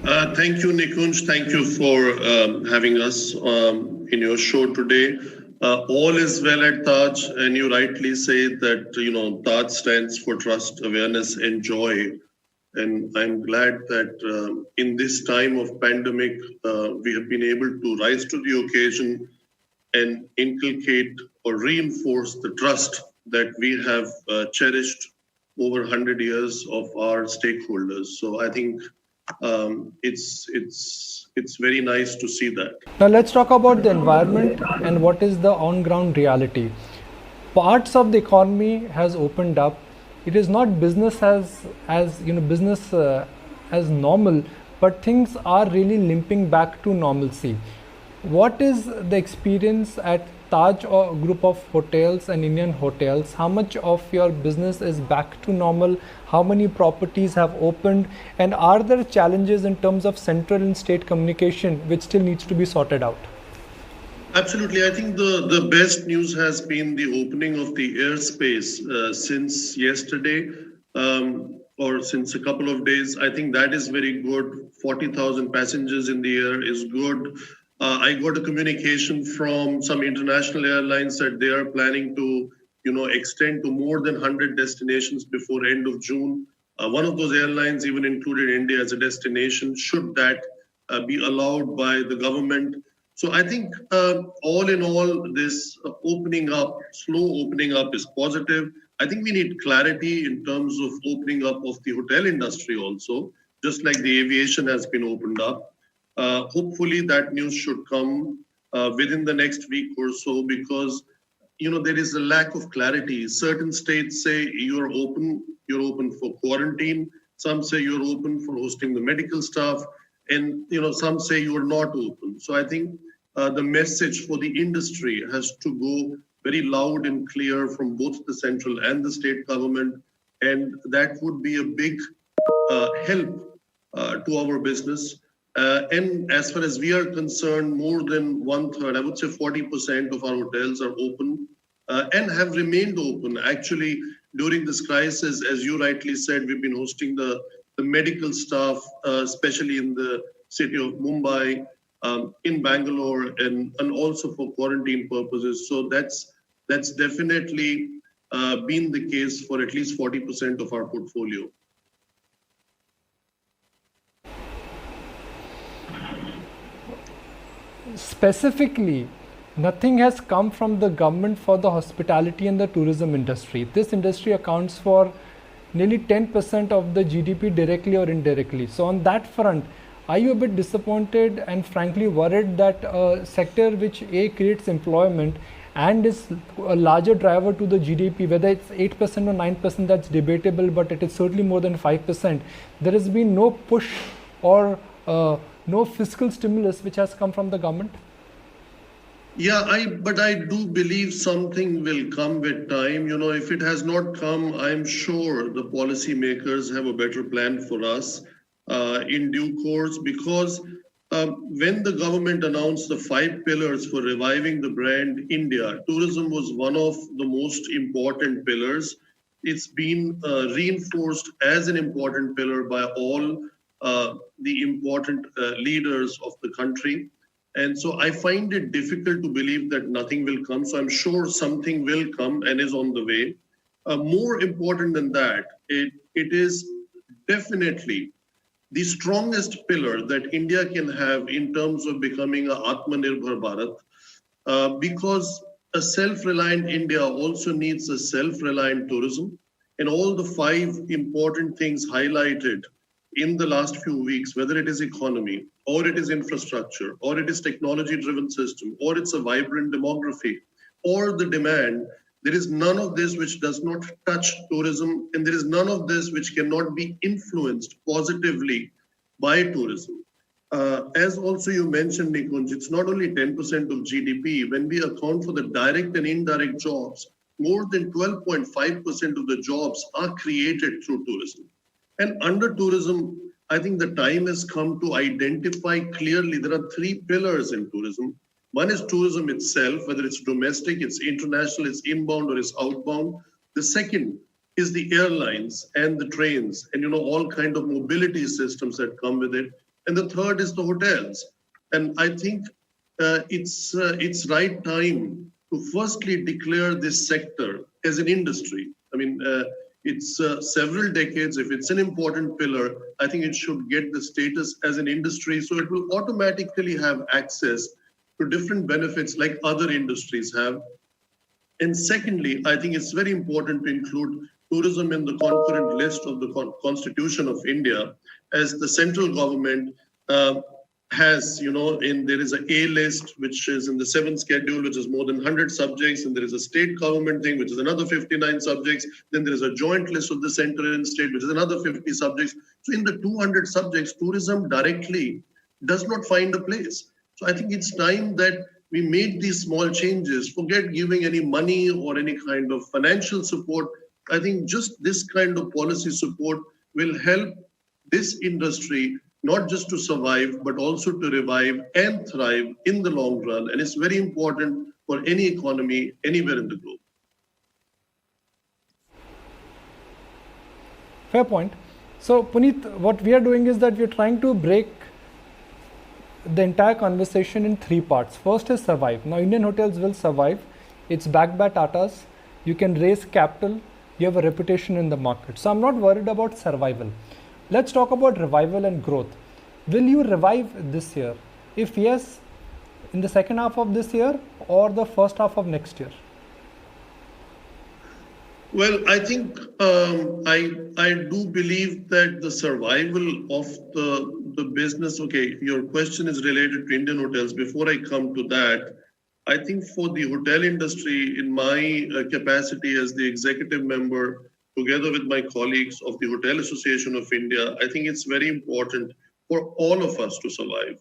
Thank you, Nikunj. Thank you for having us in your show today. All is well at Taj, and you rightly say that Taj stands for trust, awareness, and joy. And I'm glad that in this time of pandemic, we have been able to rise to the occasion and inculcate or reinforce the trust that we have cherished over 100 years of our stakeholders. So I think it's very nice to see that. Now let's talk about the environment and what is the on-ground reality. Parts of the economy has opened up. It is not business as business as normal, but things are really limping back to normalcy. What is the experience at Taj or group of hotels and Indian hotels? How much of your business is back to normal? How many properties have opened? And are there challenges in terms of central and state communication which still needs to be sorted out? Absolutely. I think the best news has been the opening of the airspace since yesterday or since a couple of days. I think that is very good. 40,000 passengers in the air is good. I got a communication from some international airlines that they are planning to, extend to more than 100 destinations before end of June. One of those airlines even included India as a destination. Should that be allowed by the government? So I think all in all, this opening up, slow opening up is positive. I think we need clarity in terms of opening up of the hotel industry also, just like the aviation has been opened up. Hopefully that news should come within the next week or so because there is a lack of clarity. Certain states say you're open for quarantine. Some say you're open for hosting the medical staff, and some say you're not open. So I think the message for the industry has to go very loud and clear from both the central and the state government, and that would be a big help to our business. And as far as we are concerned, more than one third, I would say 40% of our hotels are open and have remained open. Actually, during this crisis, as you rightly said, we've been hosting the medical staff, especially in the city of Mumbai, in Bangalore, and also for quarantine purposes. So that's definitely been the case for at least 40% of our portfolio. Specifically, nothing has come from the government for the hospitality and the tourism industry. This industry accounts for nearly 10% of the GDP directly or indirectly. So on that front, are you a bit disappointed and frankly worried that a sector which creates employment and is a larger driver to the GDP, whether it's 8% or 9%, that's debatable, but it is certainly more than 5%. There has been no push or no fiscal stimulus which has come from the government? Yeah, but I do believe something will come with time. If it has not come, I'm sure the policymakers have a better plan for us in due course because when the government announced the 5 pillars for reviving the brand India, tourism was one of the most important pillars. It's been reinforced as an important pillar by all the important leaders of the country. And so I find it difficult to believe that nothing will come. So I'm sure something will come and is on the way. More important than that, it is definitely the strongest pillar that India can have in terms of becoming a Atmanirbhar Bharat, because a self-reliant India also needs a self-reliant tourism. And all the 5 important things highlighted in the last few weeks, whether it is economy, or it is infrastructure, or it is technology-driven system, or it's a vibrant demography, or the demand, there is none of this which does not touch tourism, and there is none of this which cannot be influenced positively by tourism. As also you mentioned, Nikunj, it's not only 10% of GDP. When we account for the direct and indirect jobs, more than 12.5% of the jobs are created through tourism. And under tourism, I think the time has come to identify clearly there are 3 pillars in tourism. One is tourism itself, whether it's domestic, it's international, it's inbound or it's outbound. The second is the airlines and the trains and all kind of mobility systems that come with it. and the third is the hotels. And I think it's right time to firstly declare this sector as an industry. I mean, it's several decades. If it's an important pillar, I think it should get the status as an industry, so it will automatically have access to different benefits like other industries have. And secondly, I think it's very important to include tourism in the concurrent list of the Constitution of India, as the central government uh, has, there is a A list, which is in the seventh schedule, which is more than 100 subjects, and there is a state government thing, which is another 59 subjects. Then there is a joint list of the center and state, which is another 50 subjects. So in the 200 subjects, tourism directly does not find a place. So I think it's time that we make these small changes, forget giving any money or any kind of financial support. I think just this kind of policy support will help this industry not just to survive, but also to revive and thrive in the long run. And it's very important for any economy anywhere in the globe. Fair point. So, Puneet, what we are doing is that we are trying to break the entire conversation in three parts. First is survive. Now, Indian hotels will survive. It's backed by Tatas. You can raise capital. You have a reputation in the market. So, I'm not worried about survival. Let's talk about revival and growth. Will you revive this year? If yes, in the second half of this year or the first half of next year? Well, I think I do believe that the survival of the business. Okay, your question is related to Indian hotels. Before I come to that, I think for the hotel industry, in my capacity as the executive member, together with my colleagues of the Hotel Association of India, I think it's very important for all of us to survive.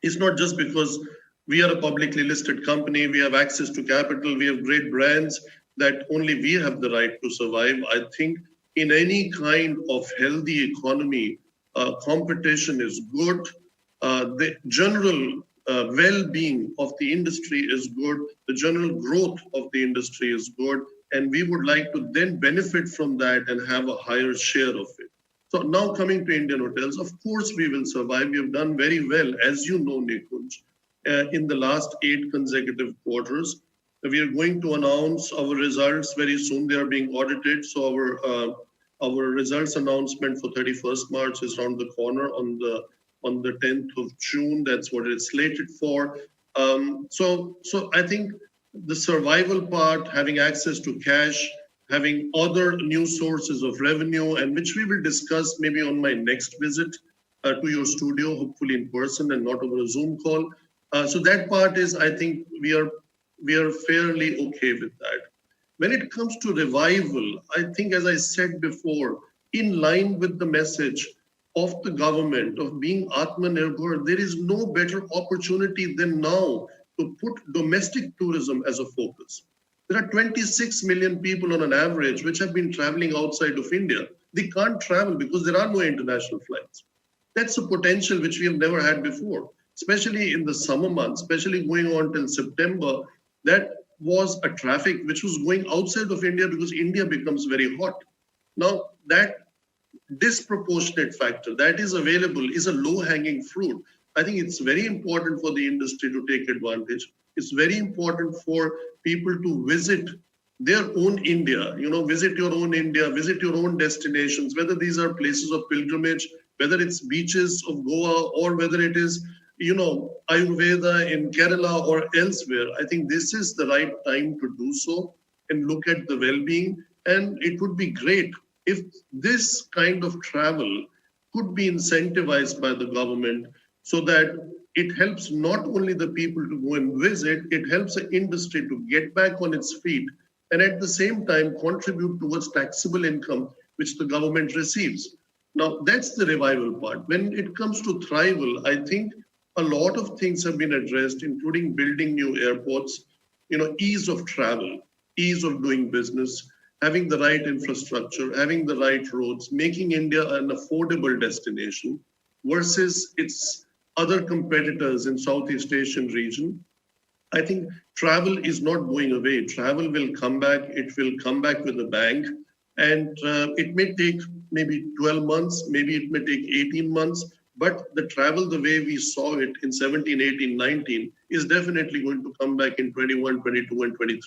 It's not just because we are a publicly listed company, we have access to capital, we have great brands, that only we have the right to survive. I think in any kind of healthy economy, competition is good. The general well-being of the industry is good. The general growth of the industry is good. And we would like to then benefit from that and have a higher share of it. So now coming to Indian hotels, of course we will survive. We have done very well, as you know, Nikunj, in the last 8 consecutive quarters. We are going to announce our results very soon. They are being audited. So our results announcement for 31st March is around the corner on the 10th of June. That's what it's slated for. So I think the survival part, having access to cash, having other new sources of revenue, and which we will discuss maybe on my next visit to your studio, hopefully in person and not over a Zoom call. So that part is, I think we are fairly okay with that. When it comes to revival, I think, as I said before, in line with the message of the government of being Atmanirbhar, there is no better opportunity than now to put domestic tourism as a focus. There are 26 million people on an average which have been traveling outside of India. They can't travel because there are no international flights. That's a potential which we have never had before, especially in the summer months, especially going on till September. That was a traffic which was going outside of India because India becomes very hot. Now, that disproportionate factor that is available is a low-hanging fruit. I think it's very important for the industry to take advantage. It's very important for people to visit their own India, visit your own India, visit your own destinations, whether these are places of pilgrimage, whether it's beaches of Goa, or whether it is, Ayurveda in Kerala or elsewhere. I think this is the right time to do so and look at the well-being. And it would be great if this kind of travel could be incentivized by the government so that it helps not only the people to go and visit, it helps the industry to get back on its feet and at the same time contribute towards taxable income which the government receives. Now, that's the revival part. When it comes to thrival, I think a lot of things have been addressed, including building new airports, ease of travel, ease of doing business, having the right infrastructure, having the right roads, making India an affordable destination versus its other competitors in Southeast Asian region. I think travel is not going away. Travel will come back. It will come back with a bang. And it may take maybe 12 months, maybe it may take 18 months, But the travel, the way we saw it in 17, 18, 19, is definitely going to come back in 21, 22, and 23.